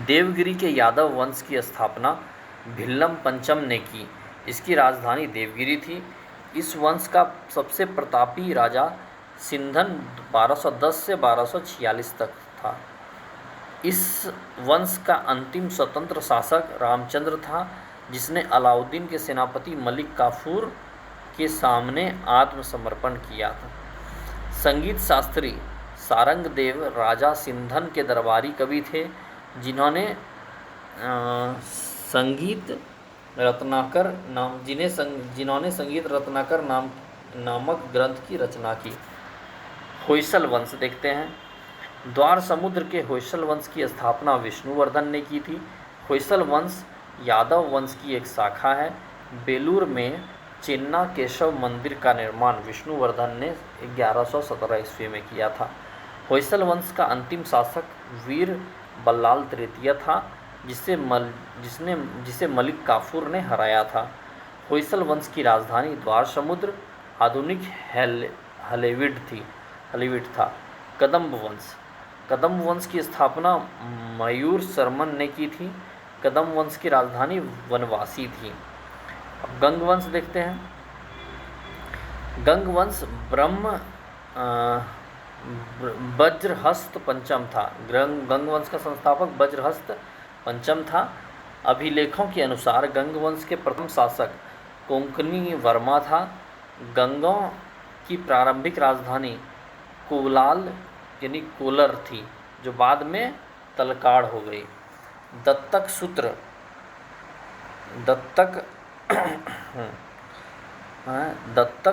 [SPEAKER 1] देवगिरी के यादव वंश की स्थापना भिल्लम पंचम ने की। इसकी राजधानी देवगिरी थी। इस वंश का सबसे प्रतापी राजा सिंधन 1210 से 1246 तक था। इस वंश का अंतिम स्वतंत्र शासक रामचंद्र था, जिसने अलाउद्दीन के सेनापति मलिक काफूर के सामने आत्मसमर्पण किया था। संगीत शास्त्री सारंगदेव राजा सिंधन के दरबारी कवि थे, जिन्होंने संगीत रत्नाकर नामक ग्रंथ की रचना की। होयसल वंश देखते हैं। द्वार समुद्र के होयसल वंश की स्थापना विष्णुवर्धन ने की थी। होयसल वंश यादव वंश की एक शाखा है। बेलूर में चेन्ना केशव मंदिर का निर्माण विष्णुवर्धन ने 1117 ईस्वी में किया था। होयसल वंश का अंतिम शासक वीर बल्लाल तृतीय था, जिसे मलिक काफूर ने हराया था। होयसल वंश की राजधानी द्वार समुद्र आधुनिक हलेविड था। कदम्ब वंश की स्थापना मयूर शर्मन ने की थी। कदम्ब वंश की राजधानी वनवासी थी। अब गंग वंश देखते हैं। गंग वंश वज्रहस्त पंचम था। गंग वंश का संस्थापक वज्रहस्त पंचम था। अभिलेखों के अनुसार गंग वंश के प्रथम शासक कोंकणी वर्मा था। गंगों की प्रारंभिक राजधानी कोलाल यानी कोलर थी, जो बाद में तलकाड़ हो गई। दत्तक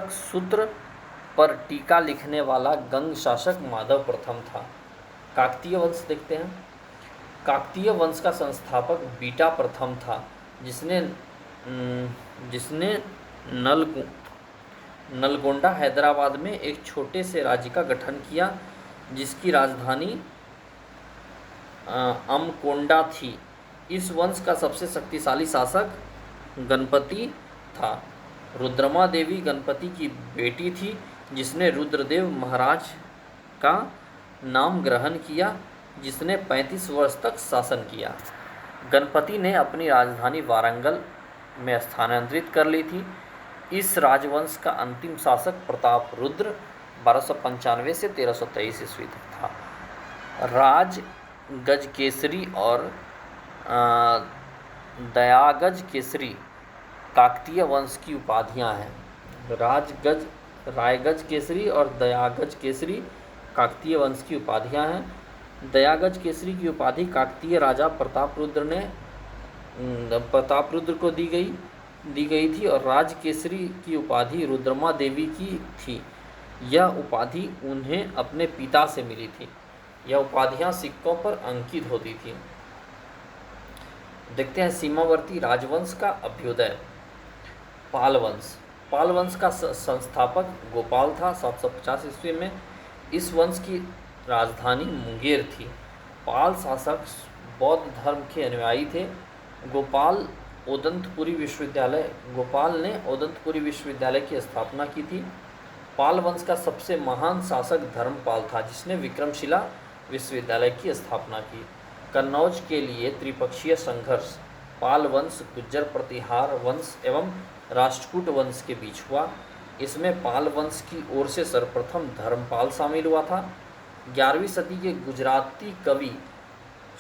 [SPEAKER 1] सूत्र पर टीका लिखने वाला गंग शासक माधव प्रथम था। काकतीय वंश देखते हैं। काकतीय वंश का संस्थापक बीटा प्रथम था, जिसने नलगोंडा हैदराबाद में एक छोटे से राज्य का गठन किया, जिसकी राजधानी अमकोंडा थी। इस वंश का सबसे शक्तिशाली शासक गणपति था। रुद्रमा देवी गणपति की बेटी थी, जिसने रुद्रदेव महाराज का नाम ग्रहण किया, जिसने 35 वर्ष तक शासन किया। गणपति ने अपनी राजधानी वारंगल में स्थानांतरित कर ली थी। इस राजवंश का अंतिम शासक प्रताप रुद्र 1295 से 1323 ईस्वी तक था। राज गजकेसरी और दयागज केसरी काकतीय वंश की उपाधियां हैं। रायगज केसरी और दयागज केसरी काकतीय वंश की उपाधियां हैं। दयागज केसरी की उपाधि काकतीय राजा प्रताप रुद्र को दी गई थी और राज केसरी की उपाधि रुद्रमा देवी की थी। यह उपाधि उन्हें अपने पिता से मिली थी। यह उपाधियां सिक्कों पर अंकित होती थी। देखते हैं सीमावर्ती राजवंश का अभ्युदय। पाल वंश का संस्थापक गोपाल था 750 ईस्वी में। इस वंश की राजधानी मुंगेर थी। पाल शासक बौद्ध धर्म के अनुयायी थे। गोपाल ने ओदंतपुरी विश्वविद्यालय की स्थापना की थी। पाल वंश का सबसे महान शासक धर्मपाल था, जिसने विक्रमशिला विश्वविद्यालय की स्थापना की। कन्नौज के लिए त्रिपक्षीय संघर्ष पाल वंश, गुज्जर प्रतिहार वंश एवं राष्ट्रकूट वंश के बीच हुआ। इसमें पाल वंश की ओर से सर्वप्रथम धर्मपाल शामिल हुआ था। 11वीं सदी के गुजराती कवि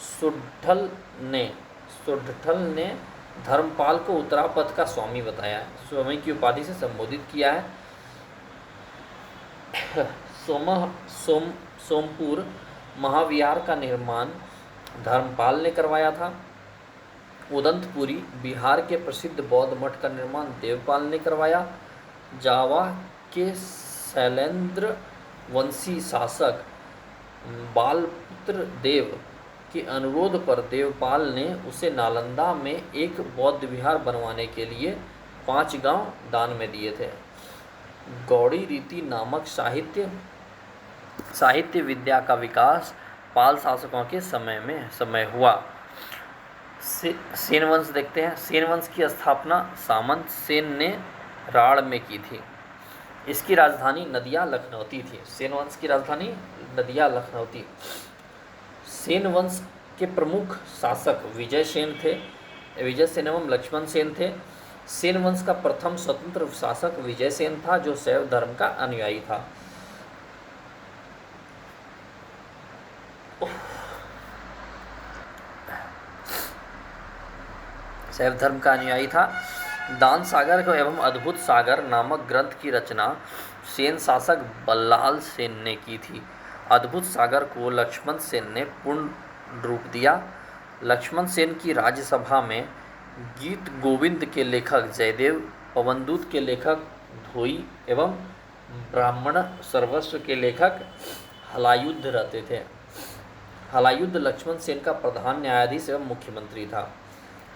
[SPEAKER 1] सोढ़ल ने धर्मपाल को उत्तरापथ का स्वामी बताया है। स्वामी की उपाधि से संबोधित किया है। सोमपुर महाविहार का निर्माण धर्मपाल ने करवाया था। उदंतपुरी बिहार के प्रसिद्ध बौद्ध मठ का निर्माण देवपाल ने करवाया। जावा के शैलेंद्र वंशी शासक बालपुत्र देव के अनुरोध पर देवपाल ने उसे नालंदा में एक बौद्ध विहार बनवाने के लिए 5 गांव दान में दिए थे। गौड़ी रीति नामक साहित्य विद्या का विकास पाल शासकों के समय हुआ। सेन वंश देखते हैं। सेन वंश की स्थापना सामंत सेन ने राढ़ में की थी। इसकी राजधानी नदिया लखनौती थी। सेन वंश की राजधानी नदिया लखनौती। सेन वंश के प्रमुख शासक विजय सेन एवं लक्ष्मण सेन थे। सेन वंश का प्रथम स्वतंत्र शासक विजय सेन था, जो शैव धर्म का अनुयायी था। दान सागर एवं अद्भुत सागर नामक ग्रंथ की रचना सेन शासक बल्लाल सेन ने की थी। अद्भुत सागर को लक्ष्मण सेन ने पूर्ण रूप दिया। लक्ष्मण सेन की राज्यसभा में गीत गोविंद के लेखक जयदेव, पवनदूत के लेखक धोई एवं ब्राह्मण सर्वस्व के लेखक हलायुद्ध रहते थे। हलायुद्ध लक्ष्मण सेन का प्रधान न्यायाधीश एवं मुख्यमंत्री था।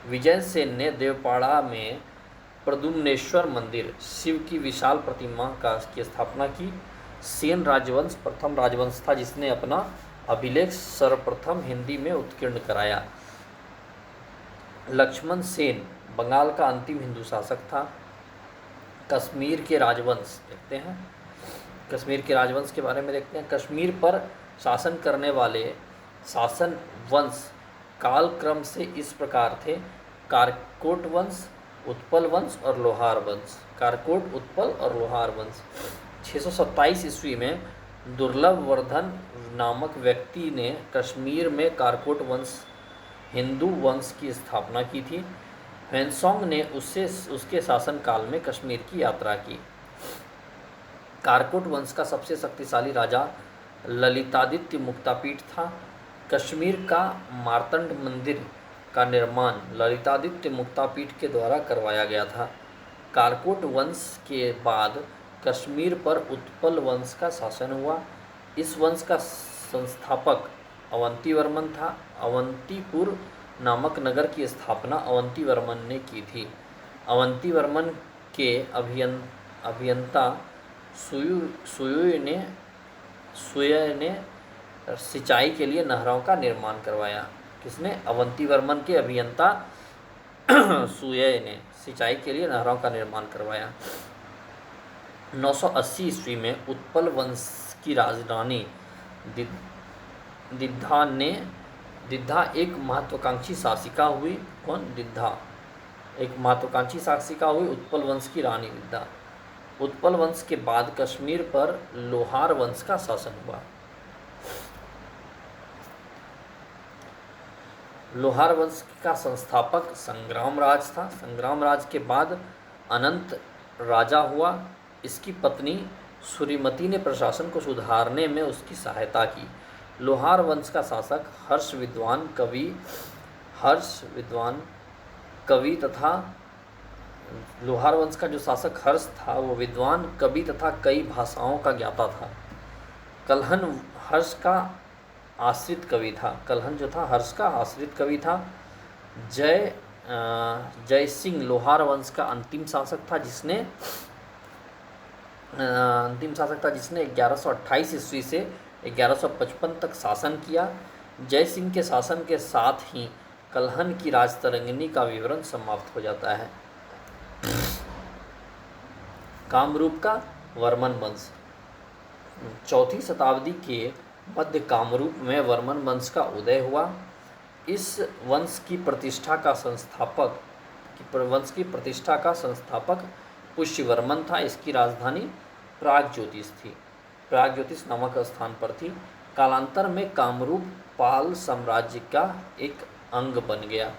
[SPEAKER 1] विजय सेन ने देवपाड़ा में प्रद्युम्नेश्वर मंदिर, शिव की विशाल प्रतिमा की स्थापना की। सेन राजवंश प्रथम राजवंश था जिसने अपना अभिलेख सर्वप्रथम हिंदी में उत्कीर्ण कराया। लक्ष्मण सेन बंगाल का अंतिम हिंदू शासक था। कश्मीर के राजवंश देखते हैं। कश्मीर के राजवंश के बारे में देखते हैं। कश्मीर पर शासन करने वाले शासन वंश कालक्रम से इस प्रकार थे: कारकोट वंश, उत्पल वंश और लोहार वंश। कारकोट, उत्पल और लोहार वंश। 627 ईस्वी में दुर्लभ वर्धन नामक व्यक्ति ने कश्मीर में कारकोट वंश हिंदू वंश की स्थापना की थी। ह्वेनसोंग ने उसके शासनकाल में कश्मीर की यात्रा की। कारकोट वंश का सबसे शक्तिशाली राजा ललितादित्य मुक्तापीठ था। कश्मीर का मार्तंड मंदिर का निर्माण ललितादित्य मुक्तापीठ के द्वारा करवाया गया था। कारकोट वंश के बाद कश्मीर पर उत्पल वंश का शासन हुआ। इस वंश का संस्थापक अवंतीवर्मन था। अवंतीपुर नामक नगर की स्थापना अवंतीवर्मन ने की थी। अवंतीवर्मन के अभियंता सुयुय ने सिंचाई के लिए नहरों का निर्माण करवाया। किसने? अवंतीवर्मन के अभियंता सुयुय ने सिंचाई के लिए नहरों का निर्माण करवाया। 980 ईस्वी में उत्पल वंश की राजधानी दिद्धा एक महत्वाकांक्षी शासिका हुई। कौन? दिद्धा एक महत्वाकांक्षी शासिका हुई, उत्पल वंश की रानी दिद्धा। उत्पल वंश के बाद कश्मीर पर लोहार वंश का शासन हुआ। लोहार वंश का संस्थापक संग्रामराज था। संग्रामराज के बाद अनंत राजा हुआ। इसकी पत्नी सूरीमती ने प्रशासन को सुधारने में उसकी सहायता की। लोहार वंश का शासक हर्ष विद्वान कवि तथा लोहार वंश का जो शासक हर्ष था वो विद्वान, कवि तथा कई भाषाओं का ज्ञाता था। कल्हन हर्ष का आश्रित कवि था। कल्हन जो था हर्ष का आश्रित कवि था। जय सिंह लोहार वंश का अंतिम शासक था जिसने 1128 ईस्वी से 1155 तक शासन किया। जय सिंह के शासन के साथ ही कल्हन की राजतरंगिणी का विवरण समाप्त हो जाता है। कामरूप का वर्मन वंश। 4वीं शताब्दी के मध्य कामरूप में वर्मन वंश का उदय हुआ। इस वंश की प्रतिष्ठा का संस्थापक पुष्यवर्मन था। इसकी राजधानी प्रागज्योतिष थी। प्रागज्योतिष नामक स्थान पर थी। कालांतर में कामरूप पाल साम्राज्य का एक अंग बन गया।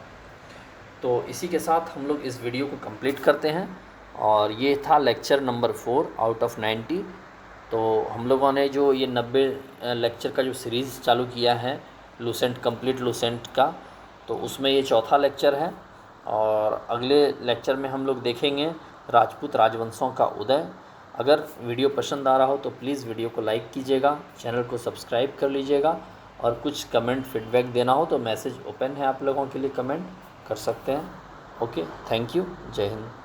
[SPEAKER 1] तो इसी के साथ हम लोग इस वीडियो को कंप्लीट करते हैं और ये था लेक्चर नंबर 4 आउट ऑफ 90। तो हम लोगों ने जो ये 90 लेक्चर का जो सीरीज़ चालू किया है कंप्लीट लूसेंट का, तो उसमें ये चौथा लेक्चर है और अगले लेक्चर में हम लोग देखेंगे राजपूत राजवंशों का उदय। अगर वीडियो पसंद आ रहा हो तो प्लीज़ वीडियो को लाइक कीजिएगा, चैनल को सब्सक्राइब कर लीजिएगा और कुछ कमेंट फीडबैक देना हो तो मैसेज ओपन है, आप लोगों के लिए कमेंट कर सकते हैं। ओके, थैंक यू, जय हिंद।